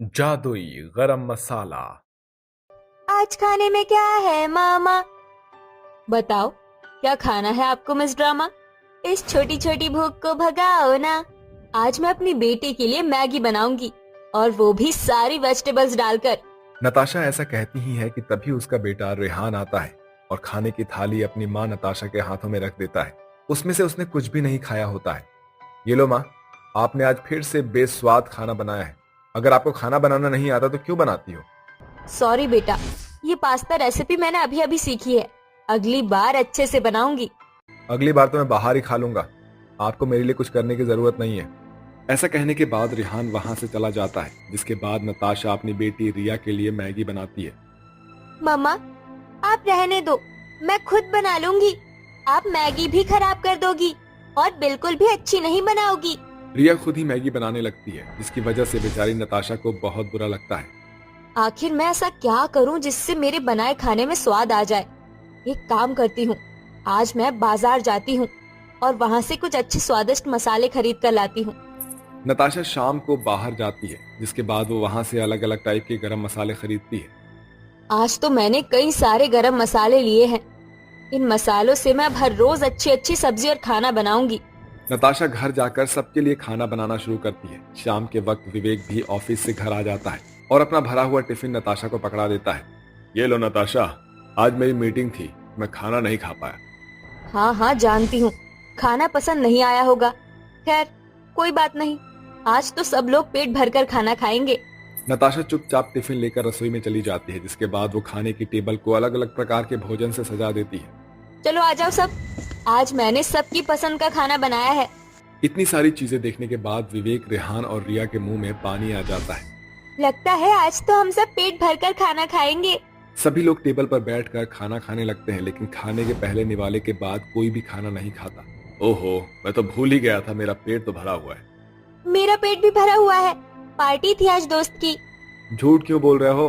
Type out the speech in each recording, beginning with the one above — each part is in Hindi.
जादुई गरम मसाला। आज खाने में क्या है मामा? बताओ, क्या खाना है आपको मिस ड्रामा? इस छोटी छोटी भूख को भगाओ ना। आज मैं अपनी बेटी के लिए मैगी बनाऊंगी, और वो भी सारी वेजिटेबल्स डालकर। नताशा ऐसा कहती ही है कि तभी उसका बेटा रेहान आता है और खाने की थाली अपनी माँ नताशा के हाथों में रख देता है। उसमें से उसने कुछ भी नहीं खाया होता है। ये लो माँ, आपने आज फिर से बेस्वाद खाना बनाया है। अगर आपको खाना बनाना नहीं आता तो क्यों बनाती हो? सॉरी बेटा, ये पास्ता रेसिपी मैंने अभी अभी सीखी है। अगली बार अच्छे से बनाऊंगी। अगली बार तो मैं बाहर ही खा लूंगा। आपको मेरे लिए कुछ करने की जरूरत नहीं है। ऐसा कहने के बाद रेहान वहां से चला जाता है, जिसके बाद नताशा अपनी बेटी रिया के लिए मैगी बनाती है। मम्मा, आप रहने दो, मैं खुद बना लूंगी। आप मैगी भी खराब कर दोगी और बिल्कुल भी अच्छी नहीं बनाओगी। रिया खुद ही मैगी बनाने लगती है, जिसकी वजह से बेचारी नताशा को बहुत बुरा लगता है। आखिर मैं ऐसा क्या करूं जिससे मेरे बनाए खाने में स्वाद आ जाए? एक काम करती हूँ, आज मैं बाजार जाती हूँ और वहाँ से कुछ अच्छे स्वादिष्ट मसाले खरीद कर लाती हूँ। नताशा शाम को बाहर जाती है, जिसके बाद वो वहां से अलग अलग टाइप के गरम मसाले खरीदती है। आज तो मैंने कई सारे गरम मसाले लिए हैं। इन मसालों से मैं अब हर रोज अच्छी अच्छी सब्जी और खाना बनाऊंगी। नताशा घर जाकर सबके लिए खाना बनाना शुरू करती है। शाम के वक्त विवेक भी ऑफिस से घर आ जाता है और अपना भरा हुआ टिफिन नताशा को पकड़ा देता है। ये लो नताशा, आज मेरी मीटिंग थी, मैं खाना नहीं खा पाया। हाँ हाँ, जानती हूँ, खाना पसंद नहीं आया होगा। खैर, कोई बात नहीं, आज तो सब लोग पेट भरकर खाना खाएंगे। नताशा चुपचाप टिफिन लेकर रसोई में चली जाती है, जिसके बाद वो खाने की टेबल को अलग अलग प्रकार के भोजन से सजा देती है। चलो आ जाओ सब, आज मैंने सबकी पसंद का खाना बनाया है। इतनी सारी चीजें देखने के बाद विवेक, रेहान और रिया के मुंह में पानी आ जाता है। लगता है आज तो हम सब पेट भरकर खाना खाएंगे। सभी लोग टेबल पर बैठकर खाना खाने लगते हैं, लेकिन खाने के पहले निवाले के बाद कोई भी खाना नहीं खाता। ओहो, मैं तो भूल ही गया था, मेरा पेट तो भरा हुआ है। मेरा पेट भी भरा हुआ है, पार्टी थी आज दोस्त की। झूठ क्यों बोल रहे हो?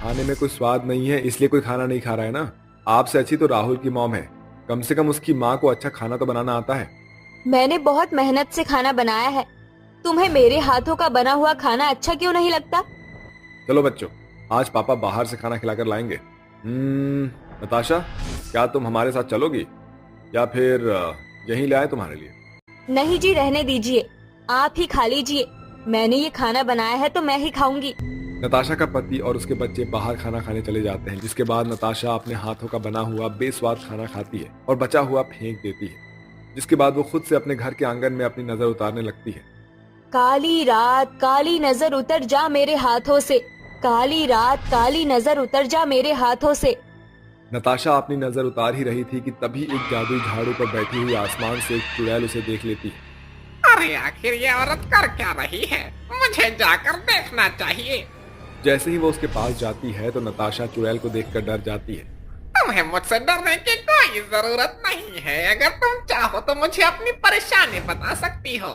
खाने में कोई स्वाद नहीं है इसलिए कोई खाना नहीं खा रहा है ना। आपसे अच्छी तो राहुल की मॉम है, कम से कम उसकी माँ को अच्छा खाना तो बनाना आता है। मैंने बहुत मेहनत से खाना बनाया है। तुम्हें मेरे हाथों का बना हुआ खाना अच्छा क्यों नहीं लगता? चलो बच्चों, आज पापा बाहर से खाना खिलाकर लाएंगे। नताशा, क्या तुम हमारे साथ चलोगी या फिर यहीं ले आए तुम्हारे लिए? नहीं जी, रहने दीजिए, आप ही खा लीजिए। मैंने ये खाना बनाया है तो मैं ही खाऊंगी। नताशा का पति और उसके बच्चे बाहर खाना खाने चले जाते हैं, जिसके बाद नताशा अपने हाथों का बना हुआ बेस्वाद खाना खाती है और बचा हुआ फेंक देती है। जिसके बाद वो खुद से अपने घर के आंगन में अपनी नजर उतारने लगती है। काली रात काली नजर उतर जा मेरे हाथों से, काली रात काली नजर उतर जा मेरे हाथों से। नताशा अपनी नजर उतार ही रही थी कि तभी एक जादुई झाड़ू पर बैठी हुई आसमान से एक चुड़ैल उसे देख लेती है। अरे आखिर ये औरत कर क्या रही है? मुझे जाकर देखना चाहिए। जैसे ही वो उसके पास जाती है तो नताशा चुड़ैल को देखकर डर जाती है। तुम्हें मुझसे डरने की कोई जरूरत नहीं है। अगर तुम चाहो तो मुझे अपनी परेशानी बता सकती हो।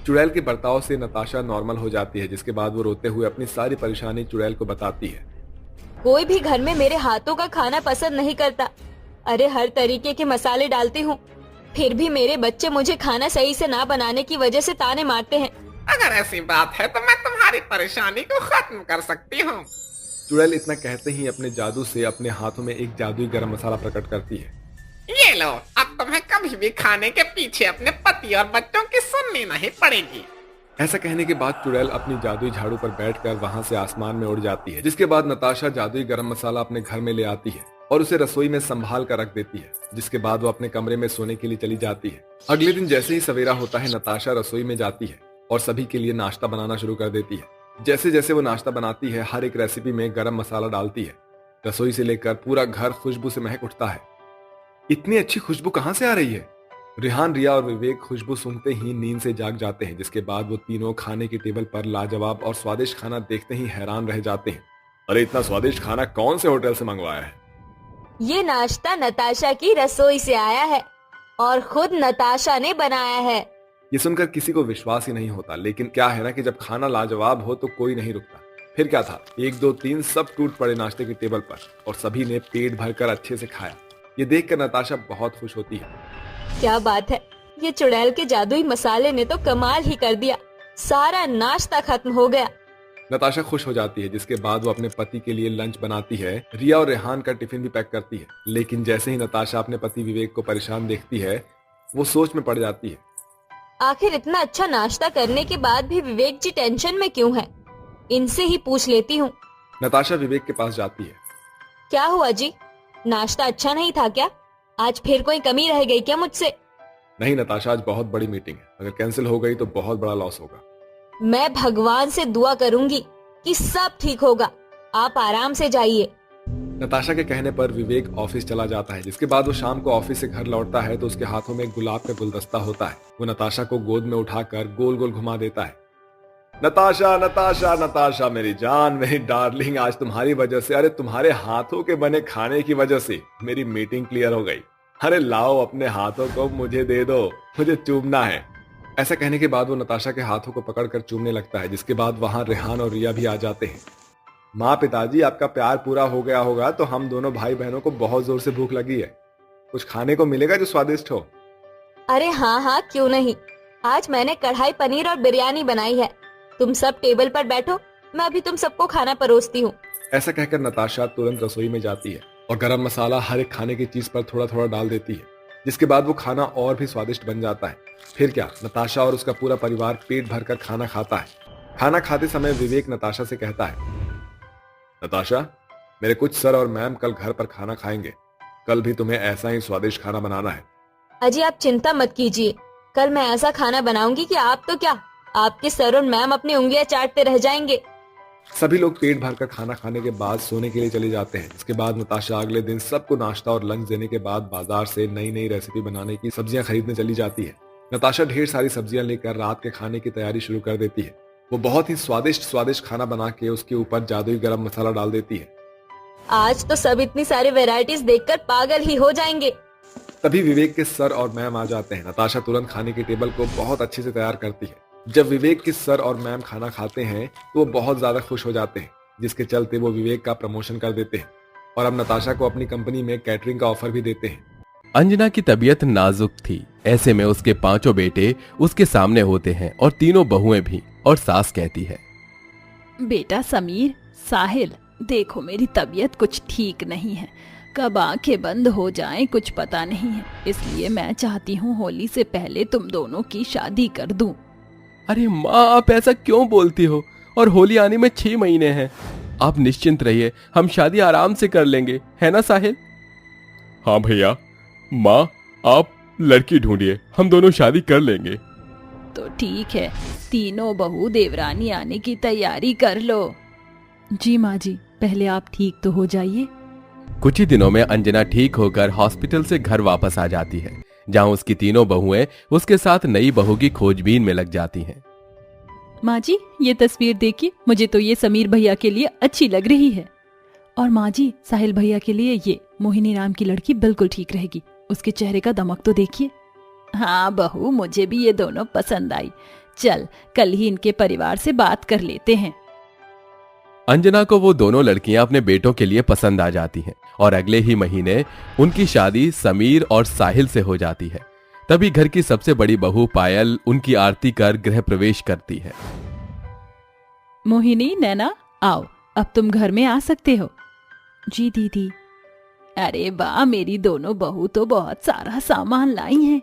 चुड़ैल के बर्ताव से नताशा नॉर्मल हो जाती है, जिसके बाद वो रोते हुए अपनी सारी परेशानी चुड़ैल को बताती है। कोई भी घर में मेरे हाथों का खाना पसंद नहीं करता। अरे हर तरीके के मसाले डालती हूँ, फिर भी मेरे बच्चे मुझे खाना सही से ना बनाने की वजह से ताने मारते हैं। अगर ऐसी बात है तो मैं तुम्हारी परेशानी को खत्म कर सकती हूँ। चुड़ैल इतना कहते ही अपने जादू से अपने हाथों में एक जादुई गरम मसाला प्रकट करती है। ये लो, अब तुम्हें कभी भी खाने के पीछे अपने पति और बच्चों की सुननी नहीं पड़ेगी। ऐसा कहने के बाद चुड़ैल अपनी जादुई झाड़ू पर बैठकर वहां से आसमान में उड़ जाती है। जिसके बाद नताशा जादुई गरम मसाला अपने घर में ले आती है और उसे रसोई में संभाल कर रख देती है। जिसके बाद वो अपने कमरे में सोने के लिए चली जाती है। अगले दिन जैसे ही सवेरा होता है, नताशा रसोई में जाती है और सभी के लिए नाश्ता बनाना शुरू कर देती है। जैसे जैसे वो नाश्ता बनाती है, हर एक रेसिपी में गरम मसाला डालती है। रसोई से लेकर पूरा घर खुशबू से महक उठता है। इतनी अच्छी खुशबू कहाँ से आ रही है? रेहान, रिया और विवेक खुशबू सूंघते ही नींद से जाग जाते हैं। जिसके बाद वो तीनों खाने की टेबल पर लाजवाब और स्वादिष्ट खाना देखते ही हैरान रह जाते हैं। अरे इतना स्वादिष्ट खाना कौन से होटल से मंगवाया है? ये नाश्ता नताशा की रसोई से आया है और खुद नताशा ने बनाया है। ये सुनकर किसी को विश्वास ही नहीं होता, लेकिन क्या है ना कि जब खाना लाजवाब हो तो कोई नहीं रुकता। फिर क्या था, 1 2 3 सब टूट पड़े नाश्ते की टेबल पर और सभी ने पेट भरकर अच्छे से खाया। ये देखकर नताशा बहुत खुश होती है। क्या बात है, ये चुड़ैल के जादुई मसाले ने तो कमाल ही कर दिया। सारा नाश्ता खत्म हो गया। नताशा खुश हो जाती है, जिसके बाद वो अपने पति के लिए लंच बनाती है। रिया और रेहान का टिफिन भी पैक करती है, लेकिन जैसे ही नताशा अपने पति विवेक को परेशान देखती है, वो सोच में पड़ जाती है। आखिर इतना अच्छा नाश्ता करने के बाद भी विवेक जी टेंशन में क्यों है? इनसे ही पूछ लेती हूँ। नताशा विवेक के पास जाती है। क्या हुआ जी, नाश्ता अच्छा नहीं था क्या? आज फिर कोई कमी रह गई क्या मुझसे? नहीं नताशा, आज बहुत बड़ी मीटिंग है, अगर कैंसिल हो गई तो बहुत बड़ा लॉस होगा। मैं भगवान से दुआ करूंगी कि सब ठीक होगा, आप आराम से जाइए। नताशा के कहने पर विवेक ऑफिस चला जाता है, जिसके बाद वो शाम को ऑफिस से घर लौटता है तो उसके हाथों में एक गुलाब का गुलदस्ता होता है। वो नताशा को गोद में उठाकर गोल गोल घुमा देता है। नताशा नताशा नताशा मेरी जान, मेरी डार्लिंग, आज तुम्हारी वजह से, अरे तुम्हारे हाथों के बने खाने की वजह से मेरी मीटिंग क्लियर हो गई। अरे लाओ अपने हाथों को मुझे दे दो, मुझे चूमना है। ऐसा कहने के बाद वो नताशा के हाथों को पकड़कर चूमने लगता है, जिसके बाद वहां रेहान और रिया भी आ जाते हैं। माँ पिताजी, आपका प्यार पूरा हो गया होगा तो हम दोनों भाई बहनों को बहुत जोर से भूख लगी है, कुछ खाने को मिलेगा जो स्वादिष्ट हो। अरे हाँ हाँ, क्यों नहीं, आज मैंने कढ़ाई पनीर और बिरयानी बनाई है। तुम सब टेबल पर बैठो, मैं अभी तुम सबको खाना परोसती हूँ। ऐसा कहकर नताशा तुरंत रसोई में जाती है और गरम मसाला हर एक खाने की चीज पर थोड़ा थोड़ा डाल देती है, जिसके बाद वो खाना और भी स्वादिष्ट बन जाता है। फिर क्या, नताशा और उसका पूरा परिवार पेट भरकर खाना खाता है। खाना खाते समय विवेक नताशा से कहता है, नताशा, मेरे कुछ सर और मैम कल घर पर खाना खाएंगे, कल भी तुम्हें ऐसा ही स्वादिष्ट खाना बनाना है। अजी आप चिंता मत कीजिए, कल मैं ऐसा खाना बनाऊंगी कि आप तो क्या, आपके सर और मैम अपनी उंगलियां चाटते रह जाएंगे। सभी लोग पेट भरकर खाना खाने के बाद सोने के लिए चले जाते हैं। इसके बाद नताशा अगले दिन सबको नाश्ता और लंच देने के बाद बाजार से नई नई रेसिपी बनाने की सब्जियां खरीदने चली जाती है। नताशा ढेर सारी सब्जियां लेकर रात के खाने की तैयारी शुरू कर देती है। वो बहुत ही स्वादिष्ट स्वादिष्ट खाना बना के उसके ऊपर जादुई गरम मसाला डाल देती है। आज तो सब इतनी सारी वैरायटीज देखकर पागल ही हो जाएंगे। तभी विवेक के सर और मैम आ जाते हैं। नताशा तुरंत खाने की टेबल को बहुत अच्छे से तैयार करती है। जब विवेक के सर और मैम खाना खाते हैं तो वो बहुत ज्यादा खुश हो जाते हैं, जिसके चलते वो विवेक का प्रमोशन कर देते हैं और अब नताशा को अपनी कंपनी में कैटरिंग का ऑफर भी देते हैं। अंजना की तबीयत नाजुक थी, ऐसे में उसके पांचों बेटे उसके सामने होते हैं और तीनों बहुएं भी, और सास कहती है, बेटा समीर, साहिल, देखो मेरी तबीयत कुछ ठीक नहीं है, कब आंखें बंद हो जाएं कुछ पता नहीं है, इसलिए मैं चाहती हूँ होली से पहले तुम दोनों की शादी कर दूं। अरे माँ, आप ऐसा क्यों बोलती हो, और होली आने में 6 महीने हैं। आप निश्चिंत रहिए, हम शादी आराम से कर लेंगे, है ना साहिल? हाँ भैया, माँ आप लड़की ढूंढिए, हम दोनों शादी कर लेंगे। तो ठीक है, तीनों बहू देवरानी आने की तैयारी कर लो। जी माँ जी, पहले आप ठीक तो हो जाइए। कुछ ही दिनों में अंजना ठीक होकर हॉस्पिटल से घर वापस आ जाती है, जहां उसकी तीनों बहुएं उसके साथ नई बहू की खोजबीन में लग जाती हैं। माँ जी, ये तस्वीर देखिए, मुझे तो ये समीर भैया के लिए अच्छी लग रही है, और माँ जी साहिल भैया के लिए ये मोहिनी नाम की लड़की बिल्कुल ठीक रहेगी, उसके चेहरे का दमक तो देखिए। हाँ बहू, मुझे भी ये दोनों पसंद आई, चल कल ही इनके परिवार से बात कर लेते हैं। अंजना को वो दोनों लड़कियां अपने बेटों के लिए पसंद आ जाती हैं और अगले ही महीने उनकी शादी समीर और साहिल से हो जाती है। तभी घर की सबसे बड़ी बहू पायल उनकी आरती कर गृह प्रवेश करती है। मोहिनी, नैना, आओ, अब तुम घर में आ सकते हो। जी दीदी। अरे वाह, मेरी दोनों बहू तो बहुत सारा सामान लाई हैं।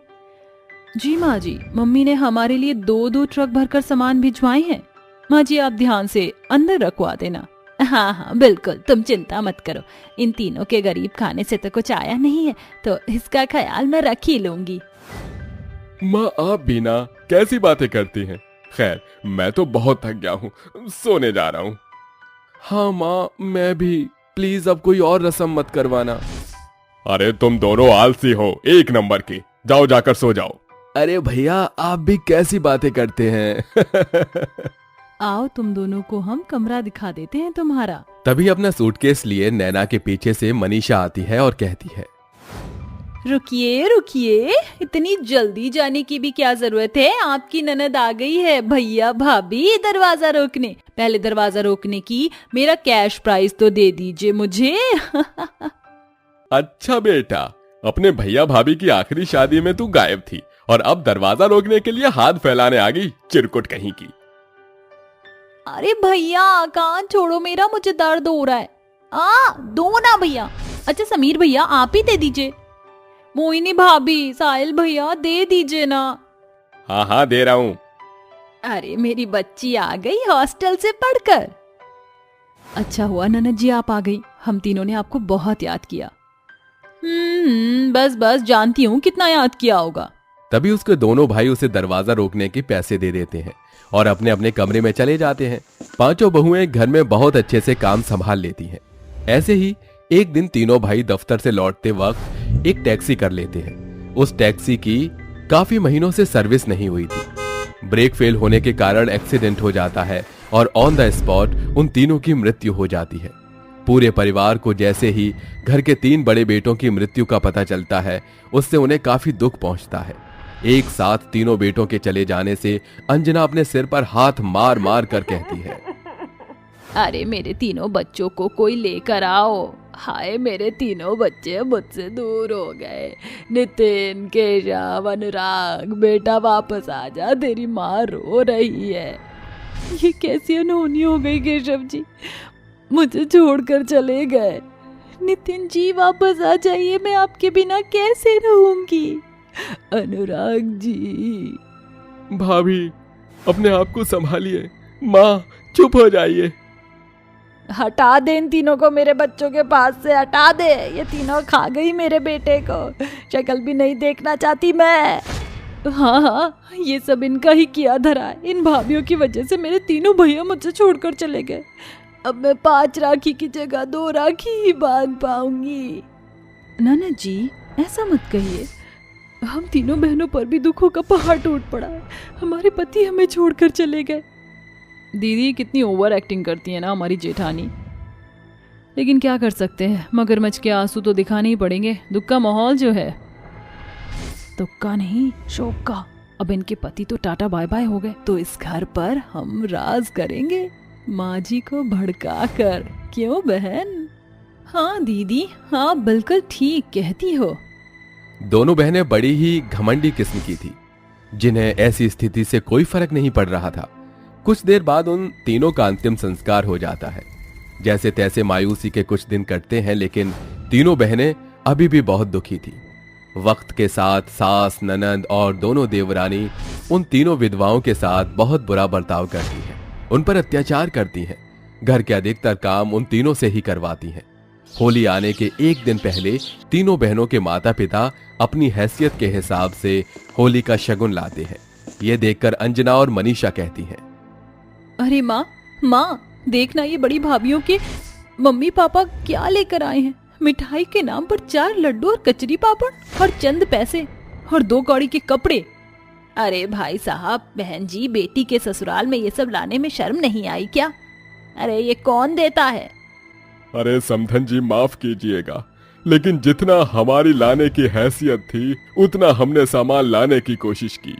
जी माँ जी, मम्मी ने हमारे लिए 2-2 ट्रक भरकर सामान भिजवाए हैं। माँ जी आप ध्यान से अंदर रखवा देना। हाँ हाँ बिल्कुल, तुम चिंता मत करो, इन तीनों के गरीब खाने से तो कुछ आया नहीं है, तो इसका ख्याल मैं रख ही लूंगी। माँ आप भी ना कैसी बातें करती हैं। खैर, मैं तो बहुत थक गया हूँ, सोने जा रहा हूँ। हाँ माँ, मैं भी, प्लीज अब कोई और रस्म मत करवाना। अरे तुम दोनों आलसी हो, 1 नंबर की, जाओ जाकर सो जाओ। अरे भैया, आप भी कैसी बातें करते हैं। आओ तुम दोनों को हम कमरा दिखा देते हैं तुम्हारा। तभी अपना सूटकेस लिए नैना के पीछे से मनीषा आती है और कहती है, रुकिए रुकिए, इतनी जल्दी जाने की भी क्या जरूरत है, आपकी ननद आ गई है। भैया भाभी दरवाजा रोकने, पहले दरवाजा रोकने की मेरा कैश प्राइस तो दे दीजिए मुझे। अच्छा बेटा, अपने भैया भाभी की आखिरी शादी में तू गायब थी और अब दरवाजा रोकने के लिए हाथ फैलाने आ गई, चिरकुट कहीं की। अरे भैया कान छोड़ो मेरा, मुझे दर्द हो रहा है। दो ना भैया। अच्छा समीर भैया आप ही दे दीजिए। मोहिनी भाभी, साहिल भैया दे दीजिए ना। हाँ हाँ दे रहा हूँ। अरे मेरी बच्ची आ गई हॉस्टल से पढ़कर। अच्छा हुआ ननद जी आप आ गई, हम तीनों ने आपको बहुत याद किया। बस बस जानती हूँ कितना याद किया होगा। तभी उसके दोनों भाई उसे दरवाजा रोकने के पैसे दे देते हैं और अपने अपने कमरे में चले जाते हैं। पांचों बहुएं घर में बहुत अच्छे से काम संभाल लेती हैं। ऐसे ही एक दिन तीनों भाई दफ्तर से लौटते वक्त एक टैक्सी कर लेते हैं। उस टैक्सी की काफी महीनों से सर्विस नहीं हुई थी। ब्रेक फेल होने के कारण एक्सीडेंट हो जाता है और ऑन द स्पॉट उन तीनों की मृत्यु हो जाती है। पूरे परिवार को जैसे ही घर के 3 बड़े बेटों की मृत्यु का पता चलता है, उससे उन्हें काफी दुख पहुंचता है। एक साथ तीनों बेटों के चले जाने से अंजना अपने सिर पर हाथ मार मार कर कहती है, अरे मेरे तीनों बच्चों को कोई लेकर आओ। हाय मेरे तीनों बच्चे मुझसे दूर हो गए। नितिन, केशव, अनुराग, बेटा वापस आ जा, तेरी माँ रो रही है। ये कैसी अनहोनी हो गई केशव जी, मुझे छोड़कर चले गए। नितिन जी वापस आ जाइए, मैं आपके बिना कैसे रहूंगी। अनुराग जी। भाभी अपने आप को संभालिए, माँ चुप हो जाइए। हटा दे इन तीनों को मेरे बच्चों के पास से, हटा दे। ये तीनों खा गई मेरे बेटे को, शक्ल भी नहीं देखना चाहती मैं। हाँ ये सब इनका ही किया धरा है। इन भाभीयों की वजह से मेरे तीनों भैया मुझसे छोड़कर चले गए। अब मैं 5 राखी की जगह 2 राखी ही बांध पाऊंगी। ननद जी ऐसा मत कहिए, हम तीनों बहनों पर भी दुखों का पहाड़ टूट पड़ा है। हमारे पति हमें छोड़कर चले गए। दीदी कितनी ओवर एक्टिंग करती है ना हमारी जेठानी, लेकिन क्या कर सकते हैं, मगरमच्छ के आंसू तो दिखाने ही पड़ेंगे। दुख का माहौल जो है, दुख का नहीं शोक का। अब इनके पति तो टाटा बाय बाय हो गए, तो इस घर पर हम राज करेंगे माँ जी को भड़का कर। क्यों बहन? हाँ दीदी, हाँ बिल्कुल ठीक कहती हो। दोनों बहनें बड़ी ही घमंडी किस्म की थी, जिन्हें ऐसी स्थिति से कोई फर्क नहीं पड़ रहा था। कुछ देर बाद उन तीनों का अंतिम संस्कार हो जाता है। जैसे तैसे मायूसी के कुछ दिन कटते हैं, लेकिन तीनों बहनें अभी भी बहुत दुखी थी। वक्त के साथ सास, ननद और दोनों देवरानी उन तीनों विधवाओं के साथ बहुत बुरा बर्ताव करती हैं, उन पर अत्याचार करती हैं। घर के अधिकतर काम उन तीनों से ही करवाती हैं। होली आने के एक दिन पहले तीनों बहनों के माता पिता अपनी हैसियत के हिसाब से होली का शगुन लाते हैं। ये देखकर अंजना और मनीषा कहती हैं, अरे माँ देखना, ये बड़ी भाभीयों के मम्मी पापा क्या लेकर आए हैं। मिठाई के नाम पर 4 लड्डू और कचरी पापड़ और चंद पैसे और 2 कौड़ी के कपड़े। अरे भाई साहब, बहन जी बेटी के ससुराल में ये सब लाने में शर्म नहीं आई क्या? अरे ये कौन देता है? अरे समधन जी माफ कीजिएगा, लेकिन जितना हमारी लाने की हैसियत थी उतना हमने सामान लाने की कोशिश की।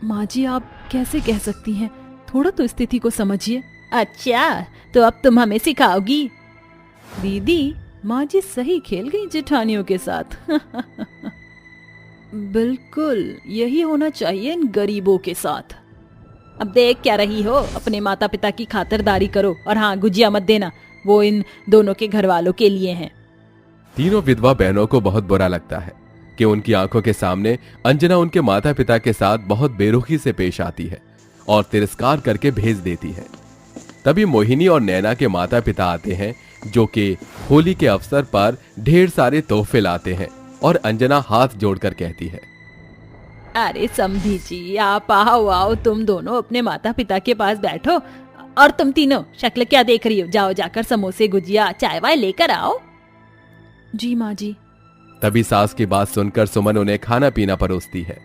माँ जी आप कैसे कह सकती हैं, थोड़ा तो स्थिति को समझिए। अच्छा तो अब तुम हमें सिखाओगी? दीदी माँ जी सही खेल गई जेठानियों के साथ। बिल्कुल यही होना चाहिए इन गरीबों के साथ। अब देख क्या रही हो, अपने माता पिता की खातिरदारी करो। और हाँ गुजिया मत देना, वो इन दोनों के घर वालों के लिए हैं। तीनों विधवा बहनों को बहुत बुरा लगता है कि उनकी आंखों के सामने अंजना उनके माता पिता के साथ बहुत बेरुखी से पेश आती है और तिरस्कार करके भेज देती है। तभी मोहिनी और नैना के माता पिता आते हैं, जो कि होली के अवसर पर ढेर सारे तोहफे लाते हैं। और अंजना हाथ जोड़कर कहती है, अरे समधी जी आप आओ, तुम दोनों अपने माता पिता के पास बैठो। और तुम तीनों शक्ल क्या देख रही हो, जाओ जाकर समोसे गुजिया चाय वाय लेकर आओ। जी माँ जी। तभी सास की बात सुनकर सुमन उन्हें खाना पीना परोसती है।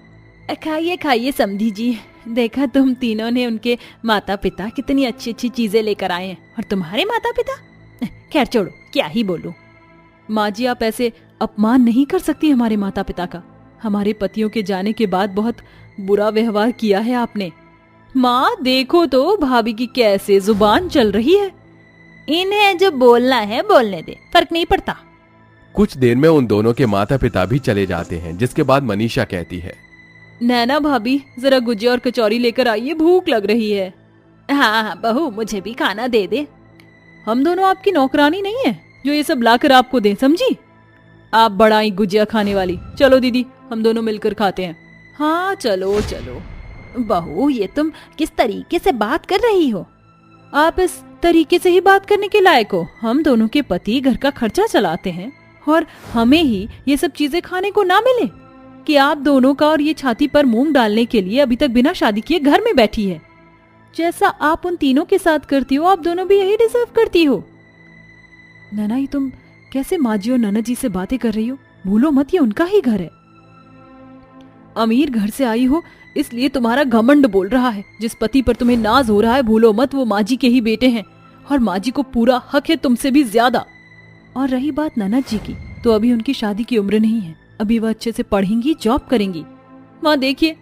खाइए खाइए समधी जी, देखा तुम तीनों ने उनके माता पिता कितनी अच्छी अच्छी चीजें लेकर आए हैं। और तुम्हारे माता पिता, खैर छोड़ो क्या ही बोलूं। माँ जी आप ऐसे अपमान नहीं कर सकती हमारे माता पिता का। हमारे पतियों के जाने के बाद बहुत बुरा व्यवहार किया है आपने। माँ देखो तो भाभी की कैसे जुबान चल रही है। इन्हें जो बोलना है बोलने दे, फर्क नहीं पड़ता। कुछ देर में उन दोनों के माता पिता भी चले जाते हैं, जिसके बाद मनीषा कहती है, नैना भाभी जरा गुजिया और कचौरी लेकर आइए, भूख लग रही है। हाँ हाँ बहू, मुझे भी खाना दे दे। हम दोनों आपकी नौकरानी नहीं है जो ये सब लाकर आपको दे, समझी? आप बड़ा ही गुजिया खाने वाली। चलो दीदी, हम दोनों मिलकर खाते हैं। हाँ चलो चलो। बहू, ये तुम किस तरीके से बात कर रही हो? आप इस तरीके से ही बात करने के लायक हो। हम दोनों के पति घर का खर्चा चलाते हैं और हमें ही ये सब चीजें खाने को ना मिले कि आप दोनों का और ये छाती पर मूंग डालने के लिए अभी तक बिना शादी किए घर में बैठी है। जैसा आप उन तीनों के साथ करती हो, आप दोनों भी यही डिजर्व करती हो। नैना, ये तुम कैसे माँ जी और ननद जी से बातें कर रही हो? भूलो मत, ये उनका ही घर है। अमीर घर से आई हो इसलिए तुम्हारा घमंड बोल रहा है। जिस पति पर तुम्हें नाज हो रहा है, भूलो मत वो माँ जी के ही बेटे हैं और माँ जी को पूरा हक है तुमसे भी ज्यादा। और रही बात ननद जी की, तो अभी उनकी शादी की उम्र नहीं है। अभी वह अच्छे से पढ़ेंगी, जॉब करेंगी। माँ देखिए,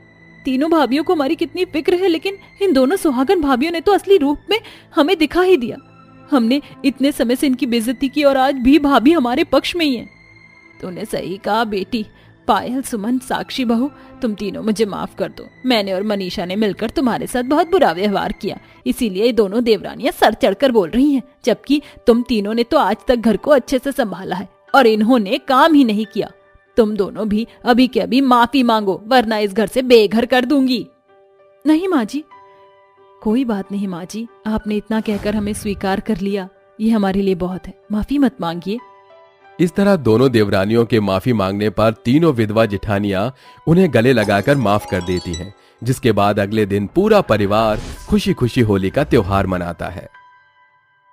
तीनों भाभियों को हमारी कितनी फिक्र है, लेकिन इन दोनों सुहागन भाभियों ने तो असली रूप में हमें दिखा ही दिया। हमने इतने समय से इनकी बेइज्जती की और आज भी भाभी हमारे पक्ष में ही है। तूने सही कहा बेटी। पायल, सुमन, साक्षी बहू, तुम तीनों मुझे माफ कर दो। मैंने और मनीषा ने मिलकर तुम्हारे साथ बहुत बुरा व्यवहार किया, इसीलिए ये दोनों देवरानियां सर चढ़कर बोल रही हैं, जबकि तुम तीनों ने तो आज तक घर को अच्छे से संभाला है और इन्होंने काम ही नहीं किया। तुम दोनों भी अभी के अभी माफी मांगो, वरना इस घर से बेघर कर दूंगी। नहीं माँ जी, कोई बात नहीं माँ जी, आपने इतना कहकर हमें स्वीकार कर लिया, ये हमारे लिए बहुत है। माफी मत मांगिए। इस तरह दोनों देवरानियों के माफी मांगने पर तीनों विधवा जिठानियां उन्हें गले लगाकर माफ कर देती हैं, जिसके बाद अगले दिन पूरा परिवार खुशी खुशी होली का त्योहार मनाता है।